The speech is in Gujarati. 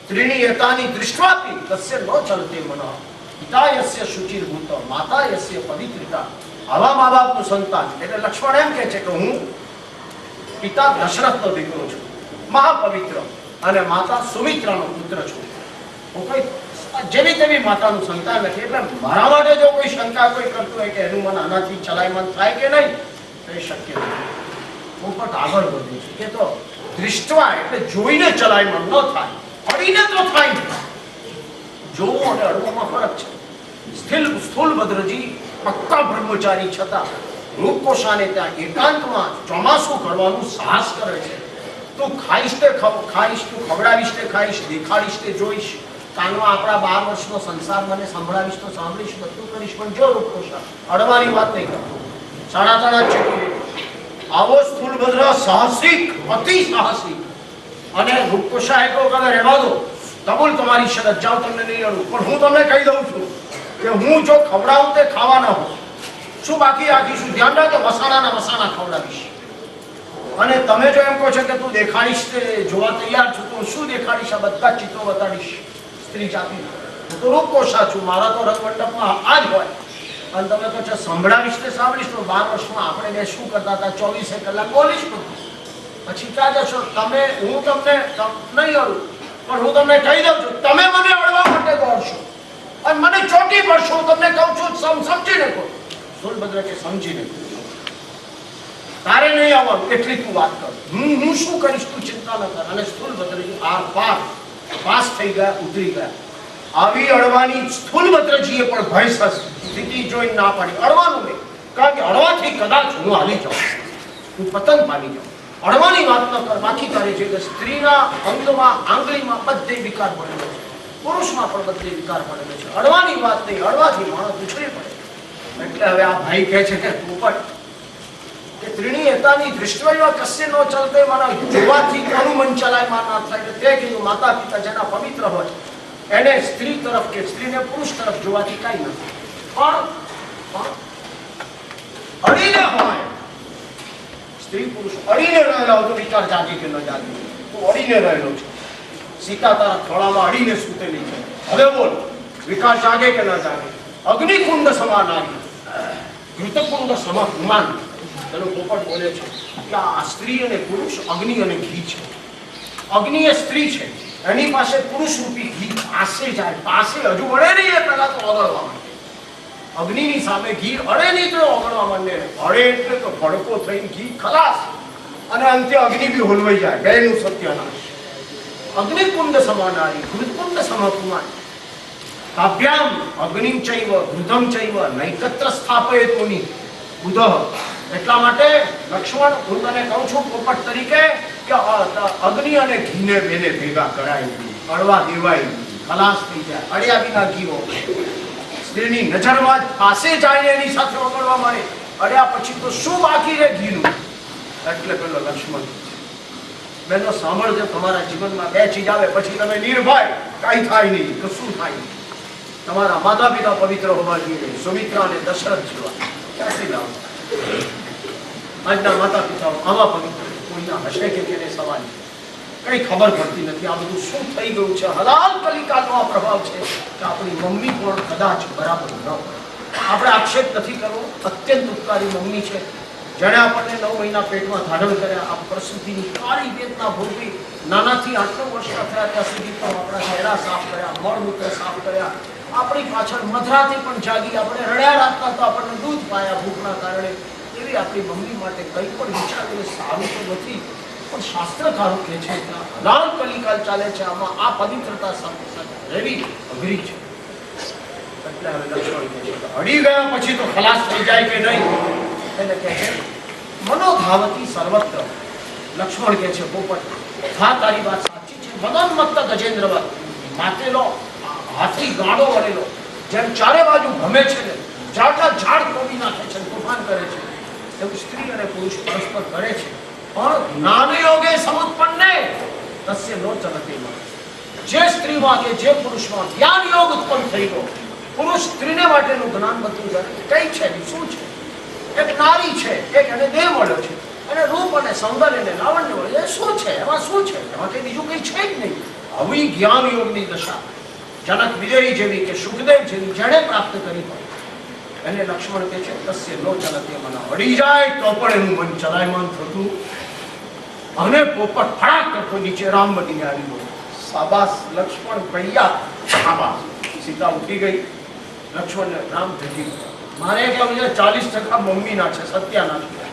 ત્રીણી એતાની દૃષ્ટાપી તસ્ય ન ચલતે મનઃ પિતા યસ્ય શુચિર્ભૂત માતા યસ્ય પવિત્રિતા. આવા મા બાપનું સંતાન એટલે લક્ષ્મણ એમ કહે છે કે હું પિતા દશરથનો દીકરો છું, મહાપવિત્ર, અને માતા સુમિત્રાનો પુત્ર છું. હું કોઈ જેવી તેવી માતાનું સંતાન નથી. એટલે મારા માટે જો કોઈ શંકા કોઈ કરતું હોય કે એનું મન આનાથી ચલાયમાન થાય કે નહીં, તો એ શક્ય નથી. હું પણ આગળ વધું છું કે તો દૃષ્ટવા એટલે જોઈને ચલાયમાન ન થાય, અડીને તો થાય. જોવું અને અડવામાં ફરક છે. સ્થૂલભદ્રજી પક્કા બ્રહ્મચારી છતાં રૂપકોશાને ત્યાં એકાંતમાં ચોમાસું કરવાનું સાહસ કરે છે. તું ખાઈશ તે ખાઈશ, તું ખવડાવીશ તે ખાઈશ, દેખાડીશ તે જોઈશ, કાનમાં આપણા 12 વર્ષનો સંસાર મને સંભળાવીશ તો સાંભળીશ, બધું કરીશ, પણ જો રૂપકોશા અડવાની વાત નહીં કરતો. સાડા ચેકી આવો સ્થૂલભદ્ર સાહસિક, અતિ સાહસિક. અને રૂપકોશા એટલો કદાચ રહેવા દો, કબૂલ તમારી શરત, જાઓ, તમને નહીં અડું, પણ હું તમને કહી દઉં છું કે હું જો ખવડાવું તે ખાવાના હો, શું બાકી રાખીશું? ધ્યાન રાખજો, મસાણા ખવડાવીશ. અને તમે જો એમ કહો છો કે તું દેખાડીશ તે જોવા તૈયાર છું, તો શું દેખાડીશ? આ બધા ચિત્રો બતાડીશ સ્ત્રી જાતિ. હું તો રૂપકોશા છું, મારા તો રંગમંડપમાં આ જ હોય. અને તમે કહો છો સંભળાવીશ તે સાંભળીશ, તો 12 વર્ષમાં આપણે બે શું કરતા હતા? 24 કલાક બોલીશ બધું. પછી ક્યાં જશો તમે? હું તમને નહીં અડું, પણ હું તમને કહી દઉં છું, તમે મને અડવા માટે દોડશો અને મને ચોટી પડશો. હું તમને કહું છું સમજીને કહો. સ્થૂલભદ્ર કે સમજીને તારે નહીં આવવાનું, એટલી તું વાત કર. હું શું કરીશ તું ચિંતા ન કર. અને સ્થૂલભદ્રજી પાસ થઈ ગયા, ઉતરી ગયા. આવી અડવાની સ્થૂલભદ્રજીએ પણ ભય સ્થિતિ જોઈ ના પાડી. અડવાનું નહીં, કારણ કે અડવાથી કદાચ હું હાલી જાઉં, હું પતન પામી જાઉં. અડવાની વાત ન કર. બાકી કરે છે કે સ્ત્રીના અંગમાં, આંગળીમાં બધે વિકાર પડેલો છે, પુરુષમાં પણ બધે વિકાર પડેલો છે. અડવાની વાત નહીં, અડવાથી માણસ ઉછળી પડે. એટલે હવે આ ભાઈ કહે છે કે પોપટ કે ત્રીણી એતાની દૃષ્ટવા કશ્ય નો ચલતે, મારા જોવાથી કોનું મન ચલાયમાન ના થાય. તે કીધું માતા પિતા જેના પવિત્ર હોય એને સ્ત્રી તરફ કે સ્ત્રીને પુરુષ તરફ જોવાથી કઈ નથી. પણ અડીને હોય, સ્ત્રી પુરુષ અડીને રહેલા હોય તો વિચાર જાગે કે ન જાગે. તું અડીને રહેલો છે, સીતા તારા ખોળામાં અડીને સૂતેલી છે. હવે બોલ, વિકાર જાગે કે ન જાગે? અગ્નિકુંડ સમાન આવી, ઘૃતકુંડ સમાન. તેનો પોપટ બોલે છે કે આ સ્ત્રી અને પુરુષ, અગ્નિ અને ઘી છે. અગ્નિ એ સ્ત્રી છે, એની પાસે પુરુષ રૂપી ઘી પાસે જાય, પાસે હજુ અડે નહીં એ પહેલા તો ઓગળવા માંડે. અગ્નિની સામે ઘી અડે નહીં તો ઓગળવા માંડે. અડે એટલે તો ભડકો થઈને ઘી ખલાસ, અને અંતે અગ્નિ બી હોલવાઈ જાય. બેનું સત્યનાશ. અગ્નિકુંડ સમાનારી, ઘૃતકુંડ સમપુમાન. તાભ્યામ અગ્નિમ ચૈવ ઘૃતમ ચૈવ નૈકત્ર સ્થાપયતોની ઉદહ. એટલા માટે લક્ષ્મણ, હું તને કહું છું પોપટ તરીકે કે અગ્નિ અને ઘીને બેને ભેગા કરાવી, અડવા દેવાય, ખલાસ થઈ જાય. અડ્યા વિના ઘી હોય, સ્ત્રીની નજરમાં પાસે જાય એની સાથે ઓગળવા મળે. અડ્યા પછી તો શું બાકી રહે ઘીનું? એટલે પેલો લક્ષ્મણ, બેનો સાંભળજો, તમારા જીવનમાં 2 ચીજ આવે પછી તમે નિર્ભય, કઈ થાય નહીં, તો શું થાય? તમારા માતા પિતા પવિત્ર હોવા જોઈએ, સુમિત્રા અને દશરથ જેવા. ક્યાંથી લાવો? આજના માતા પિતાઓ આવા પવિત્ર કોઈના હશે કે તેને સવાલ કઈ ખબર પડતી નથી. આ બધું શું થઈ ગયું છે? હલાલ કલિકાનો આ પ્રભાવ છે કે આપણી મમ્મી પણ કદાચ બરાબર ન હોય. આપણે આક્ષેપ નથી કરવો, અત્યંત ઉપકારી મમ્મી છે, જેણે આપણને 9 મહિના પેટમાં ધારણ કર્યા. આ પ્રસૂતિની કાળી વેદના ભોગવી, નાનાથી 8 વર્ષના થયા ત્યાં સુધી પણ આપણા ચહેરા સાફ કર્યા, મળમૂત્ર સાફ કર્યા, આપણી પાછળ મધરાથી પણ જાગી, આપણે રડ્યા રાખતા તો આપણને દૂધ પાયા ભૂખના કારણે. એવી આપણી મમ્મી માટે કંઈ પણ વિચારીને સારું તો નથી, પણ શાસ્ત્રકારો કહે છે કે લાલ કલિકાલ ચાલે છે, આમાં આ પવિત્રતા સાથે રહેવી અઘરી છે. એટલે હવે લક્ષ્મણ કહે છે અડી ગયા પછી તો ખલાસ થઈ જાય કે નહીં? એને કહે છે મનોધાવતી સર્વત્ર. લક્ષ્મણ કહે છે પોપટ, હા તારી વાત સાચી છે. મદનમત્ત ગજેન્દ્રવત, માતેલો હાથી ગાડો વળેલો, જેમ ચારે બાજુ ભમે છે ને, ઝાડ તોડી નાખે છે, તોફાન કરે છે, એવું સ્ત્રી અને પુરુષ પરસ્પર કરે છે. પણ જ્ઞાન યોગે સમુત્પન્ને તસ્ય નો ચલતે મન. જે સ્ત્રીમાં કે જે પુરુષમાં જ્ઞાન યોગ ઉત્પન્ન થઈ ગયો, પુરુષ સ્ત્રીને માટેનું જ્ઞાન બધું જાણે. કઈ છે, શું છે? એક નારી છે, એક એને દેહ મળ્યો છે, અને રૂપ અને સૌંદર્ય અને લાવણ્ય મળ્યો. એ શું છે? એમાં શું છે? એમાં કઈ બીજું કઈ છે જ નહીં. આવી જ્ઞાન યોગની દશા જનક વિજયી જેવી કે સુખદેવ જેવી જેણે પ્રાપ્ત કરી હોય એને લક્ષ્મણ કહે છે તસ્ય નો ચલતે મન, અડી જાય તો પણ એનું મન ચલાયમાન થતું અને પોપટ ફડાક કરતો નીચે રામ બનીને આવી ગયો. શાબાશ લક્ષ્મણ ભૈયા, શાબાશ. સીતા ઉઠી ગઈ, લક્ષ્મણ રામ જતી. મારે એકલા 40% મમ્મીના છે, સત્યાના છે.